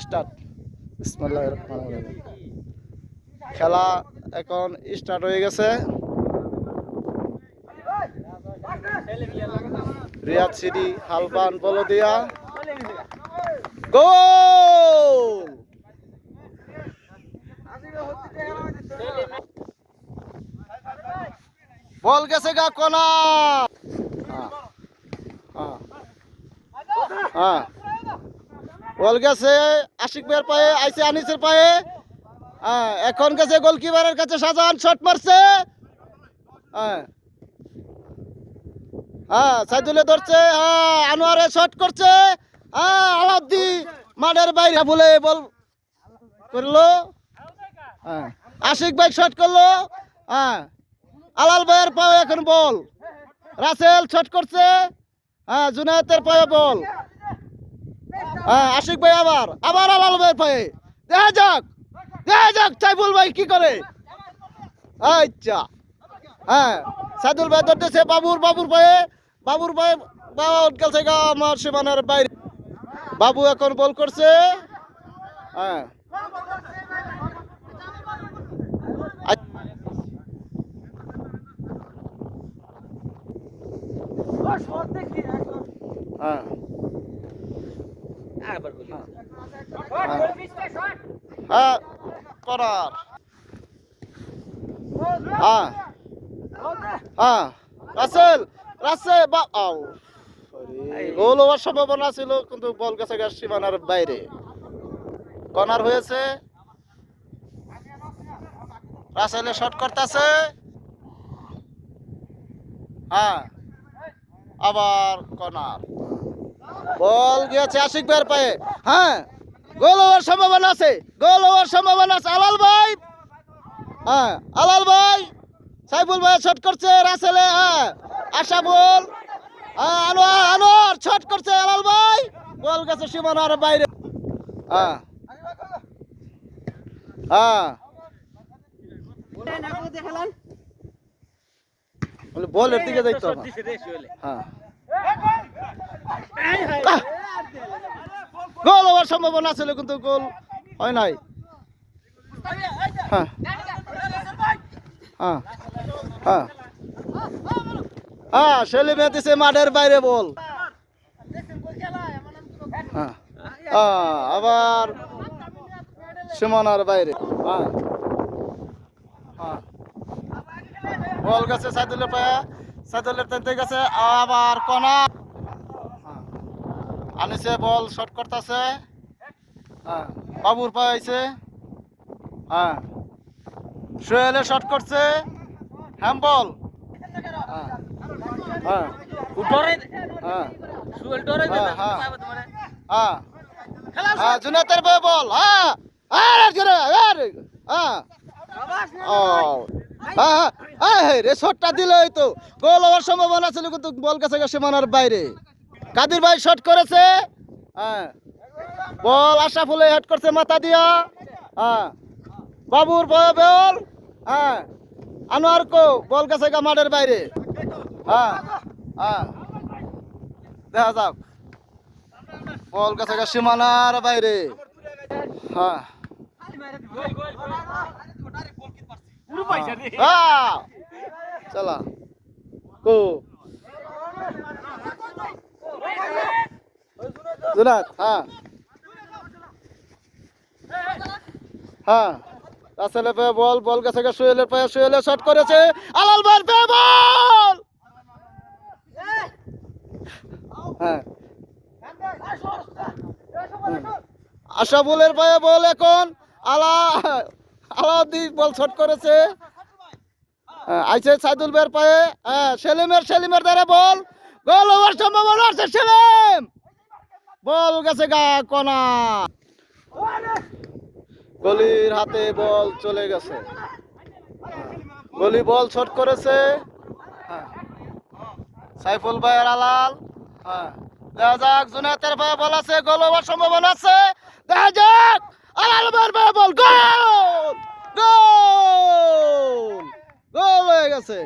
Start. বিসমিল্লাহির রহমানির রহিম। খেলা এখন স্টার্ট হয়ে গেছে। রিয়াদ সিটি হালবান বলদিয়া গোল। বল গেছে গা কোনা। হ্যাঁ বল গেছে আশিক ভাইয়ের পায়ে, আইসে আনিসের পায়ে। হ্যাঁ এখন গেছে গোলকিপারের কাছে, শাহজাহান শট মারছে। হ্যাঁ হ্যাঁ সাইদুলে ধরছে, হ্যাঁ আনোয়ারে শট করছে। হ্যাঁ আলাউদ্দি মাঠের বাইরে বলে বল করলো। হ্যাঁ আশিক ভাই শট করলো। হ্যাঁ আলাল ভাইয়ের পায়ে এখন বল। রাসেল শট করছে। হ্যাঁ জুনায়েতের পায়ে বল। হ্যাঁ আশিক ভাই আবার আবার আলাল ভাইয়ের পায়ে। দেখা যাক সাইফুল ভাই কি করে। আচ্ছা হ্যাঁ সাইদুল ভাই ধরতেছে বাবুর পায়ে। বাবুর পায়ে গেছে গা আমার সীমানার বাইরে। বাবু এখন বল করছে। হ্যাঁ হ্যাঁ হ্যাঁ করার। হ্যাঁ হ্যাঁ রাসেল গোল হওয়ার সম্ভাবনা ছিল কিন্তু বল গেছে গা সীমানার বাইরে। কর্নার হয়েছে। রাসেলে শট করতেছে। হ্যাঁ আবার কর্নার। বল গিয়েছে আশিক ভাইয়ের পায়ে। হ্যাঁ গোল হওয়ার সম্ভাবনা আছে, আলাল ভাই। হ্যাঁ আলাল ভাই সাইফুল ভাই শট করছে। রাসেলে হ্যাঁ আশা বল। আনোয়ার শট করছে। আলাল ভাই বল গেছে সীমানার বাইরে। হ্যাঁ হ্যাঁ বলের দিকে যাইতো। হ্যাঁ গোল হওয়ার সম্ভাবনা ছিল কিন্তু গোল হয় নাই। হ্যাঁ হ্যাঁ হ্যাঁ হ্যাঁ সেলিমে দিছে মাঠের বাইরে বল। হ্যাঁ আবার সীমানার বাইরে। হ্যাঁ হ্যাঁ বল গেছে সাইদুলের পায়ে। সাইদুলের টানতে গেছে আবার কোনা। আনিসে বল শট করতেছে। হ্যাঁ বাবুর পায়ে আইছে। হ্যাঁ সোহেলে শট করছে। হ্যাম্বল। হ্যাঁ হ্যাঁ হ্যাঁ হ্যাঁ জুনাতের পায়ে বল। হ্যাঁ রে শটটা দিলে হয়তো গোল হওয়ার সম্ভাবনা ছিল কিন্তু বল গেছে সীমানার বাইরে। কাদির ভাই শট করেছে। হ্যাঁ বল আশরাফুলে হেড করছে মাথা দিয়া। হ্যাঁ বাবুর বল। হ্যাঁ আনোয়ার কো বল গেছে গা মাঠের বাইরে। হ্যাঁ হ্যাঁ দেখা যাক বল গেছে গা সীমানার বাইরে। হ্যাঁ চলা কো জুনাত। হ্যাঁ হ্যাঁ রাসেলের পায়ে বল গেছে গা সোহেলের পায়ে। সোহেলে শট করেছে। আলাল ভাইয়ের পায়ে বল। হ্যাঁ আশরাফুলের পায়ে বল এখন। আলাউদ্দিন বল শট করেছে। আইছে সাইদুল ভাইয়ের পায়ে। হ্যাঁ সেলিমের দ্বারা বল। গোল হওয়ার সম্ভাবনা আছে। সেলিম বল গেছে গা কোনা। গলির হাতে বল চলে গেছে। গলি বল শট করেছে। হ্যাঁ সাইফুল ভাইয়ের আলাল। হ্যাঁ দেখা যাক জুনায়েতের ভাইয়ে বল আছে, গোল হওয়ার সম্ভাবনা আছে। দেখা যাক আলাল ভাইয়ের ভাইয়ে বল। গোল হয়ে গেছে।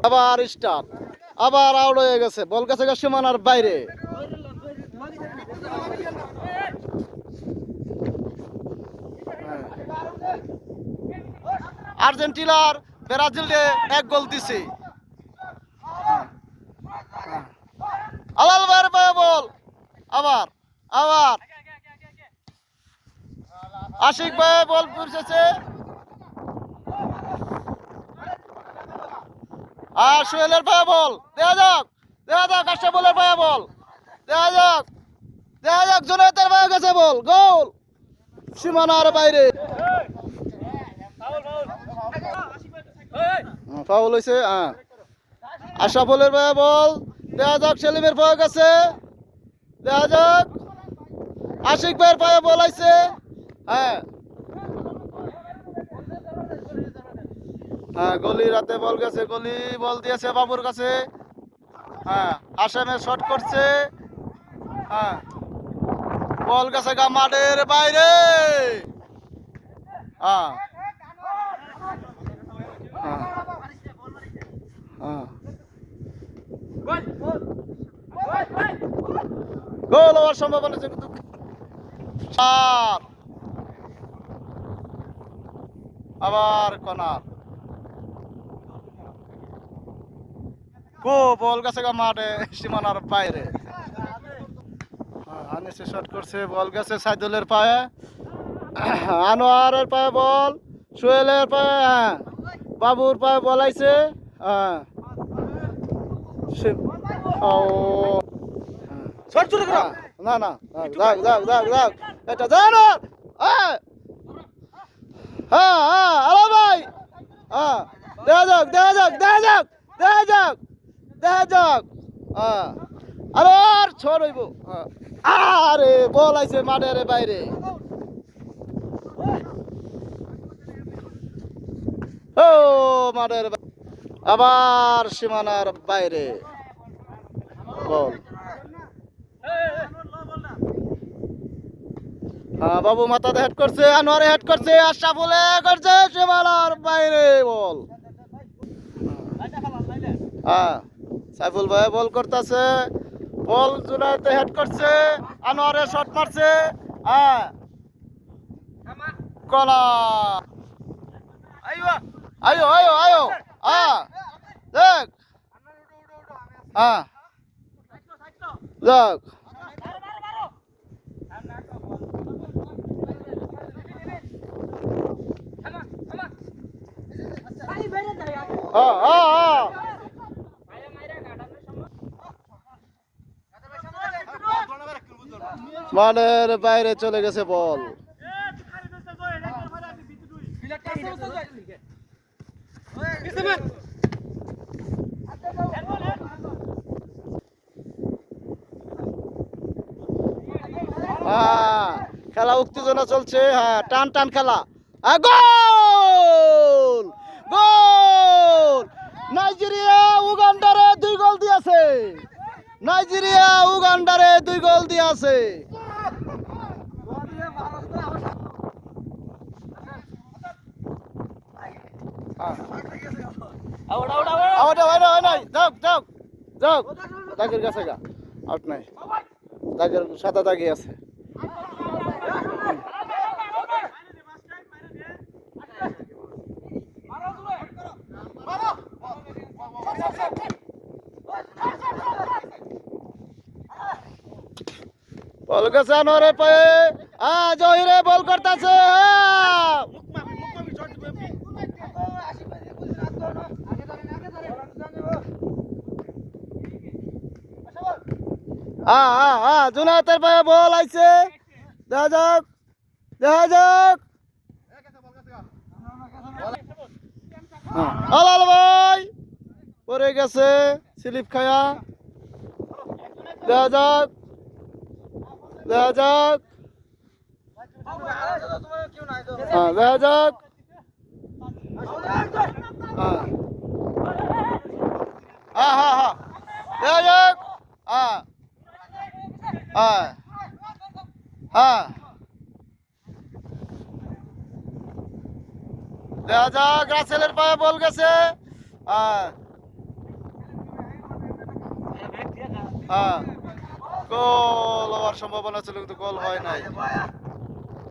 আবার স্টার্ট। আবার আউট হয়ে গেছে, বল গেছে সীমানার বাইরে। আর্জেন্টিনার ব্রাজিলে 1 গোল দিছে। আলাল ভাইয়ের পায়ে বল, আবার আবার আশিক ভাই বল পৌঁছেছে, আর সোহেলের পায়ে বল, দেখা যাক আশরাফুলের পায়ে বল, দেখা যাক জুনায়েদের পায়ে গেছে বল, গোল সীমানার বাইরে। ফাউল হয়েছে। আশরাফুলের পায়ে বল, দেখা যাক সেলিমের পায়ে গেছে, দেখা যাক আশিক ভাইয়ের পায়ে বল আইছে। হ্যাঁ গলি রাতে বল গেছে, গলি বল দিয়েছে বাবুর কাছে। আসামে শট করছে, বল গেছে গা মাঠের বাইরে। গোল হওয়ার সম্ভাবনা আছে কিন্তু আবার কর্নার। বল গেছে গা মাঠে সীমানার বাইরে। আনিসে শট করছে, বল গেছে সাইদুলের পায়ে, আনোয়ারের পায়ে বল, সোহেলের পায়ে, বাবুর পায়ে বল আইছে। না না যাক এটা জানো। আলো ভাই, দেখা যাক আর ছড় হইব। আরে বল আইছে মাঠের বাইরে। ও মাঠের আবার সীমানার বাইরে বল। বাবু মাথাতে হেড করছে, আনোয়ারে হেড করছে, আশরাফুলে করছে, সীমানার বাইরে বল। সাইফুল ভাই বল করতেছে, বল জুনায়েদে হেড করছে, আনোয়ারে শট মারছে, কলা আয়ো দেখ যাক মাঠের বাইরে চলে গেছে বল। খেলা উত্তেজনা চলছে, টান টান খেলা। গোল গোল নাইজেরিয়া উগান্ডারে 2 গোল দিয়েছে, নাইজেরিয়া উগান্ডারে 2 গোল দিয়েছে। যাক দাগের কাছে গা আউট নাই, দাগের সাদা দাগি আছে। বল গেছে আনোয়ারের পায়ে, জহিরে বল করতেছে, জুনায়েদের পায়ে বল আইছে, দেখা যাক আলাল ভাই পড়ে গেছে স্লিপ খায়া, দেখা যাক দেখা যাক রাসেলের পায়ে বল গেছে, হ্যাঁ গোল হওয়ার সম্ভাবনা ছিল কিন্তু গোল হয় নাই।